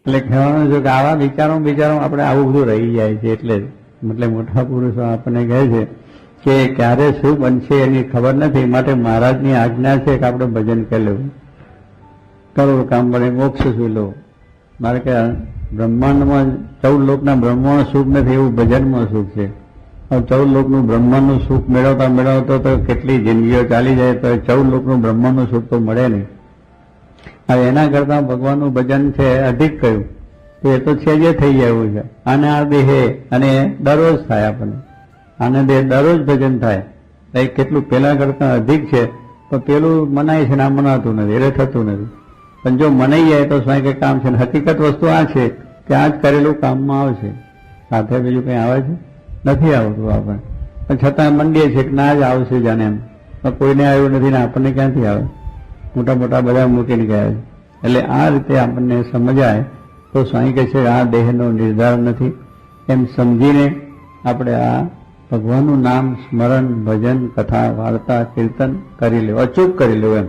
એટલે કહેવાનું છે કે આવા વિચારો આપણે આવું બધું રહી જાય છે. એટલે મતલબ મોટા પુરુષો આપણને કહે છે કે ક્યારે શું બનશે એની ખબર નથી, માટે મહારાજની આજ્ઞા છે કે આપણે ભજન કરી લેવું, કરો કામ બને મોક્ષ શું લો. મારે કે બ્રહ્માંડમાં 14 લોકના બ્રહ્માંડ સુખ નથી, એવું ભજનમાં સુખ છે. 14 લોકનું બ્રહ્માંડનું સુખ મેળવતા તો કેટલી જિંદગીઓ ચાલી જાય તો 14 લોકનું બ્રહ્માંડનું સુખ તો મળે નહીં. હવે એના કરતા ભગવાનનું ભજન છે અધિક કહ્યું તો એ તો છે જે થઈ જાય એવું છે. આને આ દેહે અને દરરોજ થાય, આપણને આને દેહ દરરોજ ભજન થાય. એ કેટલું પેલા કરતા અધિક છે, તો પેલું મનાય છે ને આ મનાતું નથી, એટલે થતું નથી. પણ જો મનાઈ જાય તો સ્વાય કે કામ છે. હકીકત વસ્તુ આ છે કે આ જ કરેલું કામમાં આવશે, સાથે બીજું કંઈ આવે છે નથી આવતું આપણે. પણ છતાં મંડીએ છે કે ના જ આવશે જાણે એમ, પણ કોઈને આવ્યું નથી ને આપણને ક્યાંથી આવે, મોટા મોટા બધા મૂકીને ગયા છે. એટલે આ રીતે આપણને સમજાય તો સ્વામી કહે છે આ દેહનો નિર્ધાર નથી, એમ સમજીને આપણે આ ભગવાનનું નામ સ્મરણ ભજન કથા વાર્તા કીર્તન કરી લેવું, અચૂક કરી લેવું. એમ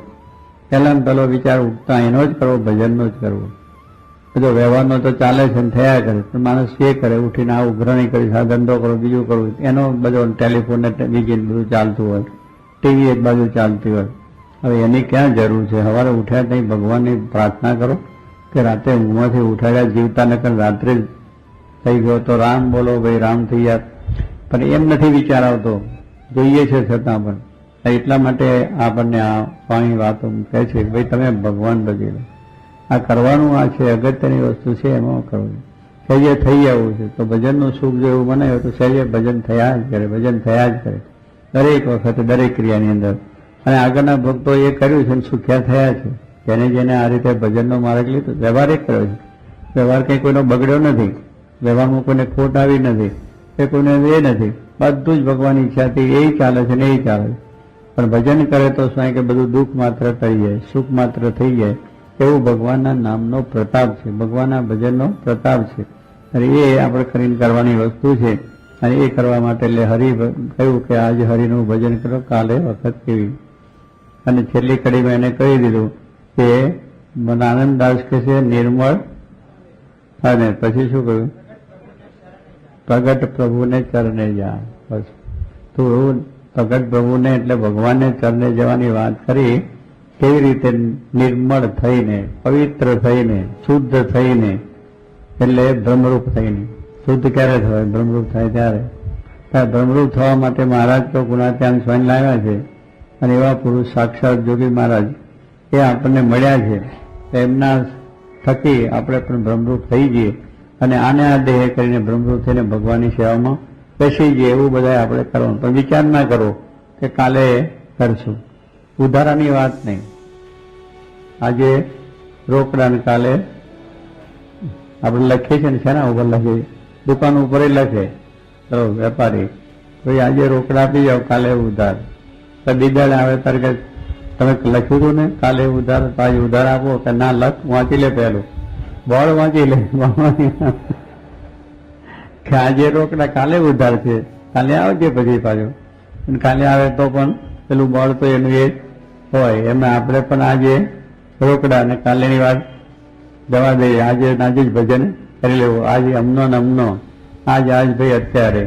પહેલા પેલો વિચાર ઉઠતા એનો જ કરવો, ભજનનો જ કરવો. બધો વ્યવહારનો તો ચાલે છે ને થયા કરે, પણ માણસ એ કરે ઉઠીને આ ઉઘરણી કરી, આ ધંધો કરો, બીજું કરવું, એનો બધો ટેલિફોન ને બીજી બધું ચાલતું હોય, ટીવી એક બાજુ ચાલતી હોય. હવે એની ક્યાં જરૂર છે? સવારે ઉઠ્યા નહીં ભગવાનની પ્રાર્થના કરો કે રાતે ઊંઘમાંથી ઉઠાડ્યા જીવતા નકર રાત્રે થઈ ગયો તો રામ બોલો ભાઈ, રામ થઈ ગયા. પણ એમ નથી વિચાર આવતો, જોઈએ છે છતાં પણ. એટલા માટે આપણને આ સ્વામી વાતો કહે છે કે ભાઈ તમે ભગવાન ભજી લો, આ કરવાનું, આ છે અગત્યની વસ્તુ છે, એમાં કરવું. સહેજે થઈ જવું છે તો ભજનનું સુખ જો એવું બનાવ્યું તો સહેજે ભજન થયા જ કરે, ભજન થયા જ કરે દરેક વખતે દરેક ક્રિયાની અંદર. અને આગળના ભક્તો એ કર્યું છે સુખ્યા થયા છે, જેને જેને આ રીતે ભજનનો માર્ગ લીધો, વ્યવહાર એ કર્યો છે. વ્યવહાર કંઈ કોઈનો બગડ્યો નથી, વ્યવહારમાં કોઈને ખોટ આવી નથી કે કોઈને એ નથી, બધું જ ભગવાનની ઈચ્છાથી એ ચાલે છે ને એ ચાલે છે. પણ ભજન કરે તો સ્વાય કે બધું દુઃખ માત્ર થઈ જાય, સુખ માત્ર થઈ જાય, એવું ભગવાનના નામનો પ્રતાપ છે, ભગવાનના ભજનનો પ્રતાપ છે. અને એ આપણે કરીને કરવાની વસ્તુ છે. અને એ કરવા માટે એટલે હરિ કહ્યું કે આજે હરિનું ભજન કરો, કાલે વખત કેવી. અને છેલ્લી કડીમાં એને કહી દીધું કે મને આનંદદાસ કહે છે નિર્મળ, અને પછી શું કહ્યું? પ્રગટ પ્રભુને ચરણે જા. બસ તું પ્રગટ પ્રભુને એટલે ભગવાનને ચરણે જવાની વાત કરી. કેવી રીતે? નિર્મળ થઈને, પવિત્ર થઈને, શુદ્ધ થઈને, એટલે બ્રહ્મરૂપ થઈને. શુદ્ધ ક્યારે થવાય? બ્રહ્મરૂપ થાય ત્યારે. બ્રહ્મરૂપ થવા માટે મહારાજ તો ગુણાત્યાન સ્વયં લાવ્યા છે. અને એવા પુરુષ સાક્ષાત જોગી મહારાજ એ આપણને મળ્યા છે. એમના થકી આપણે પણ બ્રહ્મરૂપ થઈ જઈએ અને આને આ દેહ કરીને બ્રહ્મરૂપ થઈને ભગવાનની સેવામાં બેસી જઈએ. એવું બધા આપણે કરવાનું. પણ વિચાર ના કરો કે કાલે કરશું. ઉધારાની વાત નહીં. આજે રોકડા ને કાલે આપણે લખીએ છીએ ને શેના ઉપર લખીએ? દુકાન ઉપર લખે વેપારી, ભાઈ આજે રોકડા આપી જાઓ, કાલે ઉધાર. તો બીજા આવે તારે કે તમે લખ્યું હતું ને કાલે ઉધાર, તો આજે ઉધાર આપો. કે ના લખ, વાંચી લે, પહેલું બોર્ડ વાંચી લે કે આજે રોકડા કાલે ઉધાર છે, કાલે આવજે પછી પાછું. કાલે આવે તો પણ પેલું બોર્ડ તો એનું એ હોય. એમાં આપણે પણ આજે રોકડા ને કાલેની વાત જવા દઈએ. આજે જ ભજન કરી લેવું. આજે અમનો ને અમનો, આજ ભાઈ અત્યારે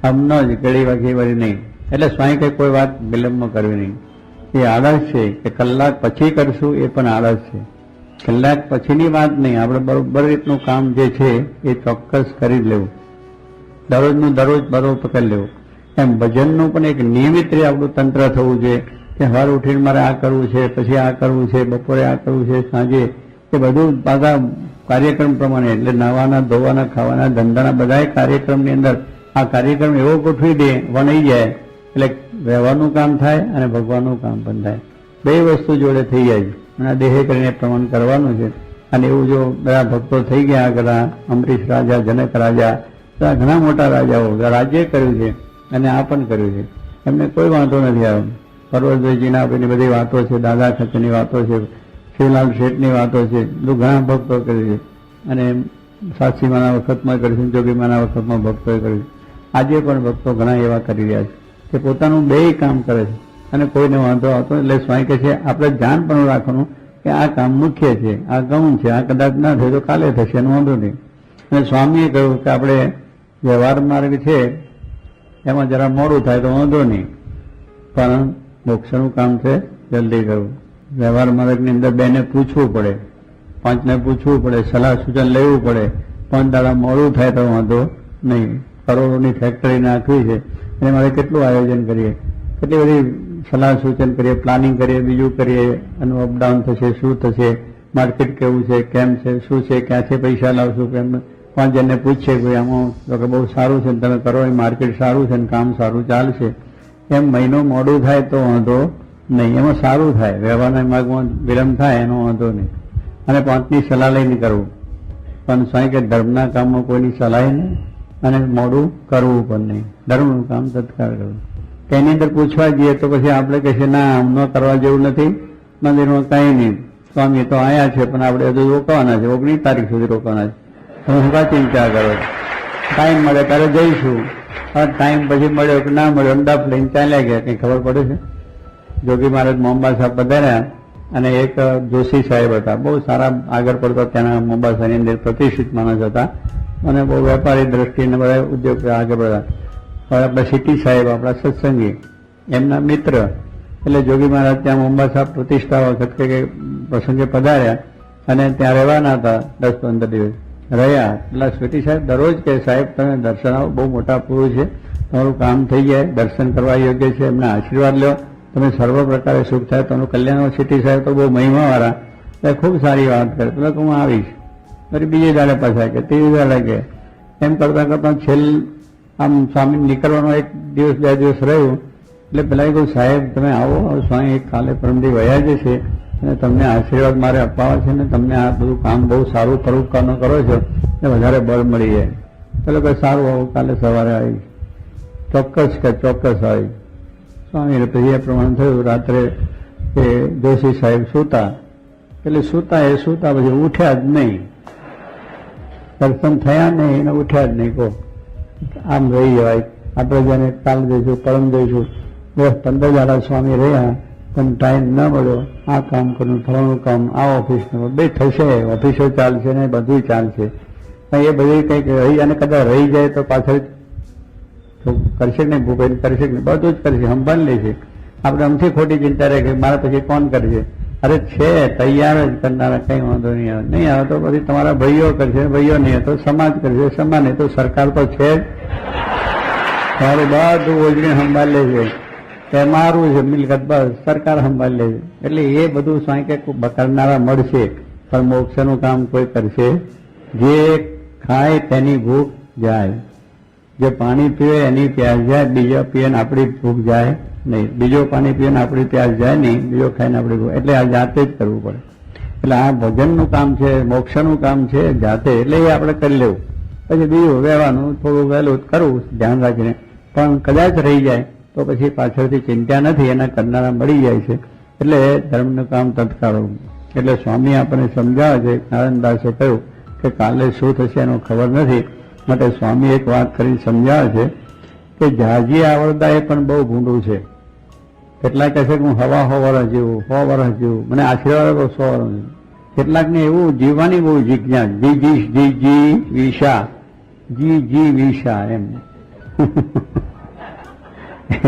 અમનો જ, ઘડી વાગી વળી નહીં. એટલે સ્વાય કે કોઈ વાત વિલંબમાં કરવી નહીં. એ આળસ છે કે કલાક પછી કરશું, એ પણ આળસ છે. કલાક પછીની વાત નહીં. આપણે બરોબર રીતનું કામ જે છે એ ચોક્કસ કરી જ લેવું. દરરોજનું દરરોજ બરોબર કરી લેવું. એમ ભજનનું પણ એક નિયમિત રીતે આપણું તંત્ર થવું જોઈએ કે સવારે ઉઠીને મારે આ કરવું છે, પછી આ કરવું છે, બપોરે આ કરવું છે, સાંજે. એ બધું પાછા કાર્યક્રમ પ્રમાણે, એટલે નાવાના, ધોવાના, ખાવાના, ધંધાના બધા કાર્યક્રમની અંદર આ કાર્યક્રમ એવો ગોઠવી દે, વણાઈ જાય, એટલે વ્યવહારનું કામ થાય અને ભગવાનનું કામ પણ થાય. બે વસ્તુ જોડે થઈ જાય છે. અને આ દેહે કરીને પ્રમાણ કરવાનું છે. અને એવું જો બધા ભક્તો થઈ ગયા આગળ, અમરીશ રાજા, જનક રાજા, ઘણા મોટા રાજાઓ રાજ્ય કર્યું છે અને આ પણ કર્યું છે. એમને કોઈ વાંધો નથી આવ્યો. પર્વતભાઈજીના આપણી બધી વાતો છે, દાદા ખચરની વાતો છે, શિવલાલ શેઠની વાતો છે, બધું ઘણા ભક્તો કર્યું છે. અને સાક્ષીમાના વખતમાં કર્યું છે, જોગીમાના વખતમાં ભક્તોએ કર્યું છે. આજે પણ ભક્તો ઘણા એવા કરી રહ્યા છે કે પોતાનું બે કામ કરે છે અને કોઈને વાંધો આવતો. એટલે સ્વામી કહે છે આપણે ધ્યાન પણ રાખવાનું કે આ કામ મુખ્ય છે, આ ગૌણ છે, આ કદાચ ના થાય તો કાલે થશે એનો વાંધો નહીં. અને સ્વામીએ કહ્યું કે આપણે વ્યવહાર માર્ગ છે એમાં જરા મોડું થાય તો વાંધો નહીં, પણ મોક્ષનું કામ છે જલ્દી કરવું. વ્યવહાર માર્ગની અંદર બેને પૂછવું પડે, પાંચને પૂછવું પડે, સલાહ સૂચન લેવું પડે, 5 દાડા મોડું થાય તો વાંધો નહીં. કરોડોની ફેક્ટરી નાખવી છે એને મારે કેટલું આયોજન કરીએ, કેટલી બધી સલાહ સૂચન કરીએ, પ્લાનિંગ કરીએ, બીજું કરીએ, એનું અપડાઉન થશે, શું થશે, માર્કેટ કેવું છે, કેમ છે, શું છે, ક્યાંથી પૈસા લાવશું, કેમ 5 જણને પૂછશે કે આમાં તો કે બહુ સારું છે ને તમે કરો, એ માર્કેટ સારું છે ને કામ સારું ચાલશે. એમ મહિનો મોડું થાય તો વાંધો નહીં, એમાં સારું થાય, વ્યવહારના માર્ગમાં વિલંબ થાય એનો વાંધો નહીં. અને 5ની સલાહ લઈને કરવું. પણ સ્વામી કે ધર્મના કામમાં કોઈની સલાહ નહીં અને મોડું કરવું પણ નહીં, ધર્મનું કામ તત્કાળ કરવું. તેની અંદર પૂછવા જઈએ તો પછી આપણે કહીએ ના આમ ન કરવા જેવું નથી, મંદિરમાં કંઈ નહીં, સ્વામી તો આયા છે પણ આપણે હજુ રોકાવાના છે, 19 તારીખ સુધી રોકાવાના છે, તમે શું કા ચિંતા કરો, ટાઈમ મળે ત્યારે જઈશું. ટાઈમ પછી મળ્યો કે ના મળ્યો ડફ લઈને ચાલ્યા ગયા, કંઈ ખબર પડે છે. જોગી મહારાજ મોમ્બાસા પધાર્યા અને એક જોશી સાહેબ હતા, બહુ સારા આગળ પડતા ત્યાંના મોમ્બાસાની અંદર પ્રતિષ્ઠિત માણસ હતા અને બહુ વેપારી દ્રષ્ટિને બધા ઉદ્યોગ આગળ બધા. હવે આપણા સિટી સાહેબ, આપણા સત્સંગી, એમના મિત્ર, એટલે જોગી મહારાજ ત્યાં મોમ્બાસા પ્રતિષ્ઠા વખત કે પ્રસંગે પધાર્યા અને ત્યાં રહેવાના હતા 10-15 દિવસ રહ્યા. એટલે સ્વીટી સાહેબ દરરોજ કે સાહેબ તમે દર્શન આવો, બહુ મોટા પુરુષ છે, તમારું કામ થઈ જાય, દર્શન કરવા યોગ્ય છે, એમના આશીર્વાદ લો, તમે સર્વ પ્રકારે સુખ થાય, તમારું કલ્યાણ. સિટી સાહેબ તો બહુ મહિમાવાળા, એટલે ખૂબ સારી વાત કરે, એટલે હું આવીશ. ફરી બીજે દાડે પાછા કે ત્રીજે દાડે કે એમ કરતાં કરતાં છેલ્લે આમ સ્વામી નીકળવાનો 1 દિવસ 2 દિવસ રહ્યું એટલે પેલા કહ્યું સાહેબ તમે આવો, સ્વામી કાલે પરમદી વયા જશે અને તમને આશીર્વાદ મારે અપાવવા છે ને તમને આ બધું કામ બહુ સારું પરોપકારનું કરો છો ને વધારે બળ મળી જાય. પેલો કે સારું આવું, કાલે સવારે આવીશ. ચોક્કસ કે ચોક્કસ આવી. સ્વામી પછી એ પ્રમાણે થયું. રાત્રે કે જોશી સાહેબ સૂતા, એટલે સૂતા પછી ઉઠ્યા જ નહીં, દર્શન થયા નહીં એને ઉઠ્યા જ નહીં. કહો આમ રહી જવાય, આપણે જેને કાલ જઈશું, પરમ જઈશું, 10-15 દાડા સ્વામી રહ્યા પણ ટાઈમ ન મળ્યો, આ કામ કરવું, ફલાણું કામ, આ ઓફિસનું બે થશે, ઓફિસો ચાલશે ને બધું ચાલશે, એ બધી કંઈક રહી અને કદાચ રહી જાય તો પાછળ કરશે નહીં, ભૂપેન કરશે નહીં, બધું જ કરશે, સંભાળ લેશે. આપણે અમથી ખોટી ચિંતા રહે કે મારા પછી કોણ કરશે. અરે છે તૈયાર જ કરનારા, કઈ વાંધો નહીં આવે. નહીં આવે તો પછી તમારા ભાઈઓ કરશે, ભાઈઓ નહીં તો સમાજ કરશે, સમાજ નહીં તો સરકાર તો છે જ, તમારું બધું ઓજણી સંભાળ લે છે, તમારું છે મિલકત બસ સરકાર સંભાળ લે છે. એટલે એ બધું સ્વાય કે કરનારા મળશે પણ મોક્ષનું કામ કોઈ કરશે. જે ખાય તેની ભૂખ જાય, જે પાણી પીવે એની પ્યાસ જાય, બીજો પીએ ને આપણી ભૂખ જાય નહીં, બીજો પાણી પીએ ને આપણી પ્યાસ જાય નહીં, બીજો ખાઈને આપણી ભૂખ. એટલે આ જાતે જ કરવું પડે. એટલે આ ભજનનું કામ છે, મોક્ષનું કામ છે જાતે, એટલે એ આપણે કરી લેવું. પછી બીજું વ્યવહારનું થોડું વહેલું કરવું ધ્યાન રાખીને, પણ કદાચ રહી જાય તો પછી પાછળથી ચિંતા નથી, એના કરનારા મળી જાય છે. એટલે ધર્મનું કામ તત્કાળ. એટલે સ્વામી આપણને સમજાવે છે, નારાયણદાસે કહ્યું કે કાલે શું થશે એનો ખબર નથી, માટે સ્વામી એક વાત કરી સમજાવે છે કે જાજી આવડતા એ પણ બહુ ભૂંડું છે. કેટલાક કહે છે કે હું હવા 100 વર્ષ જીવું, 100 વર્ષ જીવું, મને આશીર્વાદ આપો 100 વર્ષ. કેટલાકને એવું જીવવાની બહુ જિજ્ઞાસ, જી વિશા એમ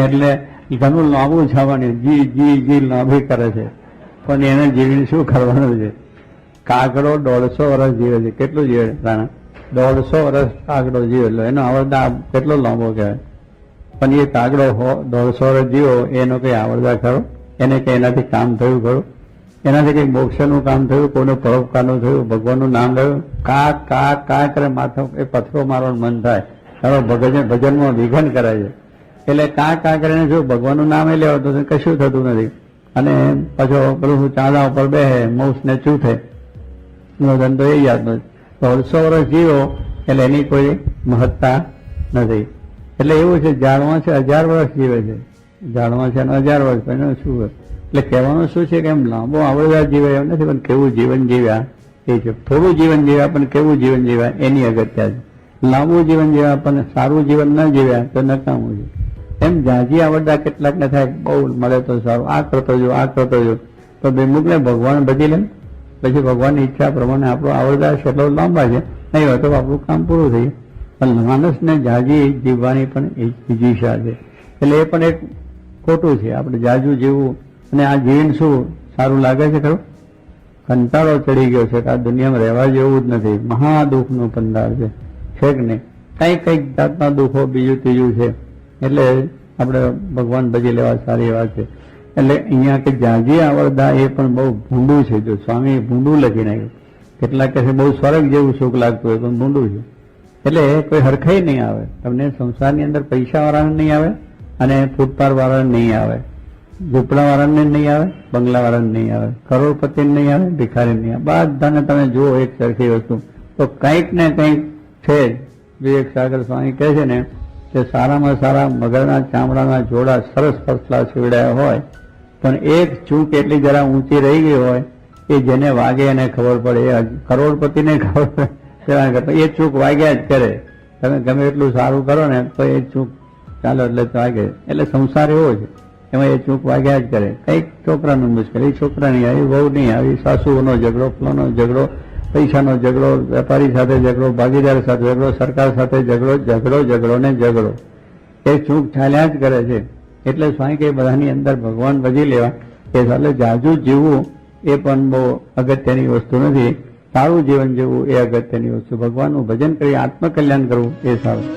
એટલે ઘણું લાંબુ છાવવાની, જી લાંબી કરે છે, પણ એને જીવીને શું કરવાનું છે. કાગડો 150 વર્ષ જીવે છે. કેટલું જીવે રાણા? 150 વર્ષ કાગડો જીવે, એટલે એનો આવડતા કેટલો લાંબો કહેવાય. પણ એ કાગડો 150 વર્ષ જીવો એનો કઈ આવડતા ખરો? એને કઈ એનાથી કામ થયું ખરું? એનાથી કઈ મોક્ષનું કામ થયું? કોઈનું પરોપકારનું થયું? ભગવાનનું નામ લેવું? કા કરે માથા એ પથ્થરો મારવાનું મન થાય. હવે ભજનમાં વિઘન કરે છે. એટલે કા કરીને શું ભગવાનનું નામ એ લેવા તો કશું થતું નથી. અને પાછો પેલું ચાંદા ઉપર બેહે, મૌસ ને ચૂથે, એનો ધંધો એ યાદ નથી. 150 વર્ષ જીવો એટલે એની કોઈ મહત્તા નથી. એટલે એવું છે, ઝાડમાં છે 1000 વર્ષ જીવે છે, ઝાડમાં છે 1000 વર્ષ, એનું શું? એટલે કહેવાનું શું છે કે એમ લાંબો આવડતા જીવે એમ નથી, પણ કેવું જીવન જીવ્યા એ છે. થોડું જીવન જીવ્યા પણ કેવું જીવન જીવ્યા એની અગત્યા છે. લાંબુ જીવન જીવ્યા પણ સારું જીવન ન જીવ્યા તો નકામું છે. એમ જાજી આવડતા કેટલાક ને થાય, બહુ મળે તો સારું, આ કરતો જો, આ કરતો જો. તો વિમુખને ભગવાન ભજી લે, પછી ભગવાનની ઈચ્છા પ્રમાણે આપણો આવરદાસ એટલો લાંબા છે, નહીં હોય તો આપણું કામ પૂરું થઈ જાય. પણ માણસને જાજી જીવવાની પણ ઈચ્છા છે, એટલે એ પણ એક ખોટું છે. આપણે જાજુ જીવવું અને આ જીવન શું સારું લાગે છે ખરું? કંટાળો ચડી ગયો છે કે આ દુનિયામાં રહેવા જેવું જ નથી. મહાદુઃખનું પંદાર છે કે નહીં? કઈક જાતના દુઃખો બીજું ત્રીજું છે. એટલે આપણે ભગવાન ભજી લેવા સારી વાત છે. એટલે અહીંયા કે જાજી આવરદા એ પણ બહુ ભૂંડું છે. જો સ્વામી ભૂંડું લખી નાખ્યું. કેટલાક કહે બહુ સ્વર્ગ જેવું સુખ લાગતું હોય પણ ભૂંડું છે. એટલે કોઈ હરખાઈ નહીં આવે. તમને સંસારની અંદર પૈસા વાળાને નહીં આવે અને ફૂટપાથ વાળાને નહીં આવે, ઝૂંપડા વાળાને નહીં આવે, બંગલા વાળાને નહીં આવે, કરોડપતિ નહીં આવે, ભિખારી નહીં આવે. બધાને તમે જુઓ એક સરખી વસ્તુ. તો કંઈક ને કંઈક છે. વિવેક સાગર સ્વામી કહે છે ને કે સારામાં સારા મગરના ચામડાના જોડા સરસ ફર્સ્ટ ક્લાસ સીવડાયા હોય પણ એક ચૂક એટલી જરા ઊંચી રહી ગઈ હોય એ જેને વાગે એને ખબર પડે, એ કરોડપતિને ખબર પડે, એ ચૂક વાગ્યા જ કરે. તમે ગમે એટલું સારું કરો ને તો એ ચૂક ચાલો એટલે વાગે. એટલે સંસાર એવો છે, એમાં એ ચૂક વાગ્યા જ કરે. કંઈક છોકરાનું મુશ્કેલ, એ છોકરા નહીં આવી, વહુ નહીં આવી, સાસુનો ઝઘડો, ફલાનો ઝઘડો, પૈસાનો ઝઘડો, વેપારી સાથે ઝઘડો, ભાગીદાર સાથે ઝઘડો, સરકાર સાથે ઝઘડો ને ઝઘડો. એ ચૂક ચાલ્યા જ કરે છે. એટલે સ્વામી કે બધાની અંદર ભગવાન ભજી લેવા એ એટલે જાજુ જીવવું એ પણ બહુ અગત્યની વસ્તુ નથી. સારું જીવન જીવવું એ અગત્યની વસ્તુ. ભગવાનનું ભજન કરી આત્મકલ્યાણ કરવું એ સારું.